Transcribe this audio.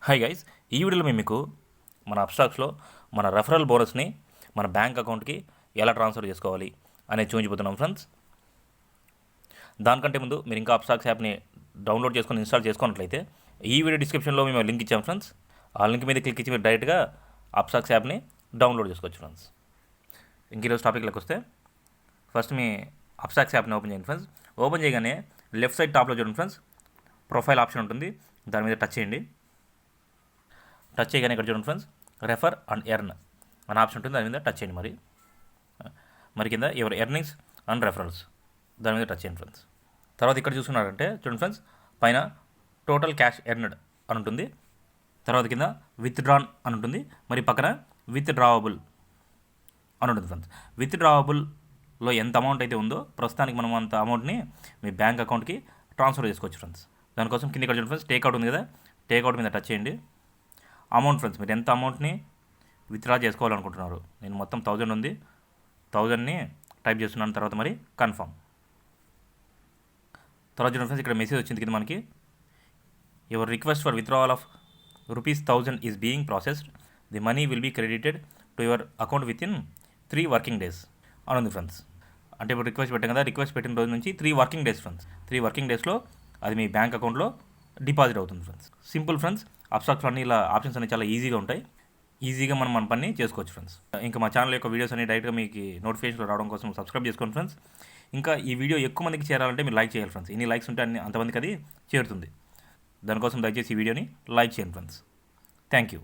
Hi guys, ఈ వీడియోలో మేము మీకు మన అప్స్టాక్స్లో మన రెఫరల్ బోనస్ని మన బ్యాంక్ అకౌంట్కి ఎలా ట్రాన్స్ఫర్ చేసుకోవాలి అనేది చూపించబోతున్నాం ఫ్రెండ్స్. దానికంటే ముందు మీరు ఇంకా అప్స్టాక్స్ యాప్ని డౌన్లోడ్ చేసుకొని ఇన్స్టాల్ చేసుకున్నట్లయితే ఈ వీడియో డిస్క్రిప్షన్లో మేము లింక్ ఇచ్చాం ఫ్రెండ్స్. ఆ లింక్ మీద క్లిక్ ఇచ్చి మీరు డైరెక్ట్గా అప్స్టాక్స్ యాప్ని డౌన్లోడ్ చేసుకోవచ్చు ఫ్రెండ్స్. ఇంక ఈరోజు టాపిక్లోకి వస్తే ఫస్ట్ మీ అప్స్టాక్స్ యాప్ని ఓపెన్ చేయండి ఫ్రెండ్స్. ఓపెన్ చేయగానే లెఫ్ట్ సైడ్ టాప్లో చూడండి ఫ్రెండ్స్, ప్రొఫైల్ ఆప్షన్ ఉంటుంది, దాని మీద టచ్ చేయండి. టచ్ చేయగానే ఇక్కడ చూడండి ఫ్రెండ్స్, రెఫర్ అండ్ ఎర్న్ అనే ఆప్షన్ ఉంటుంది, దాని మీద టచ్ చేయండి. మరి కింద యువర్ ఎర్నింగ్స్ అండ్ రెఫరల్స్ దాని మీద టచ్ చేయండి ఫ్రెండ్స్. తర్వాత ఇక్కడ చూసుకున్నారంటే చూడండి ఫ్రెండ్స్, పైన టోటల్ క్యాష్ ఎర్నడ్ అని ఉంటుంది, తర్వాత కింద విత్డ్రాన్ అని ఉంటుంది, మరి పక్కన విత్డ్రావబుల్ అని ఉంటుంది ఫ్రెండ్స్. విత్డ్రావబుల్లో ఎంత అమౌంట్ అయితే ఉందో ప్రస్తుతానికి మనం అంత అమౌంట్ని మీ బ్యాంక్ అకౌంట్కి ట్రాన్స్ఫర్ చేసుకోవచ్చు ఫ్రెండ్స్. దానికోసం కింద ఇక్కడ చూడండి ఫ్రెండ్స్, టేక్అవుట్ ఉంది కదా, టేక్అవుట్ మీద టచ్ చేయండి. అమౌంట్ ఫ్రెండ్స్, మీరు ఎంత అమౌంట్ని విత్డ్రా చేసుకోవాలనుకుంటున్నారు. నేను మొత్తం 1000 ఉంది, 1000ని టైప్ చేస్తున్నాను. తర్వాత మరి కన్ఫర్మ్. తర్వాత చూడండి ఫ్రెండ్స్, ఇక్కడ మెసేజ్ వచ్చింది కింద మనకి, your request for withdrawal of ₹1000 is being processed, the money will be credited to your account within 3 working days అని ఉంది ఫ్రెండ్స్. అంటే ఇప్పుడు రిక్వెస్ట్ పెట్టాం కదా, రిక్వెస్ట్ పెట్టిన రోజు నుంచి 3 వర్కింగ్ డేస్ ఫ్రెండ్స్. 3 వర్కింగ్ డేస్లో అది మీ బ్యాంక్ అకౌంట్లో డిపాజిట్ అవుతుంది ఫ్రెండ్స్. సింపుల్ ఫ్రెండ్స్, అప్స్టాక్స్లో అన్ని ఇలా ఆప్షన్స్ అన్ని చాలా ఈజీగా ఉంటాయి, ఈజీగా మనం మన పని చేసుకోవచ్చు ఫ్రెండ్స్. ఇంకా మా ఛానల్ యొక్క వీడియోస్ అన్ని డైరెక్ట్గా మీకు నోటిఫికేషన్లో రావడం కోసం సబ్స్క్రైబ్ చేసుకోండి ఫ్రెండ్స్. ఇంకా ఈ వీడియో ఎక్కువ మందికి చేరాలంటే మీరు లైక్ చేయాలి ఫ్రెండ్స్. ఎన్ని లైక్స్ ఉంటే అంతమందికి అది చేరుతుంది. దానికోసం దయచేసి ఈ వీడియోని లైక్ చేయండి ఫ్రెండ్స్. Thank you.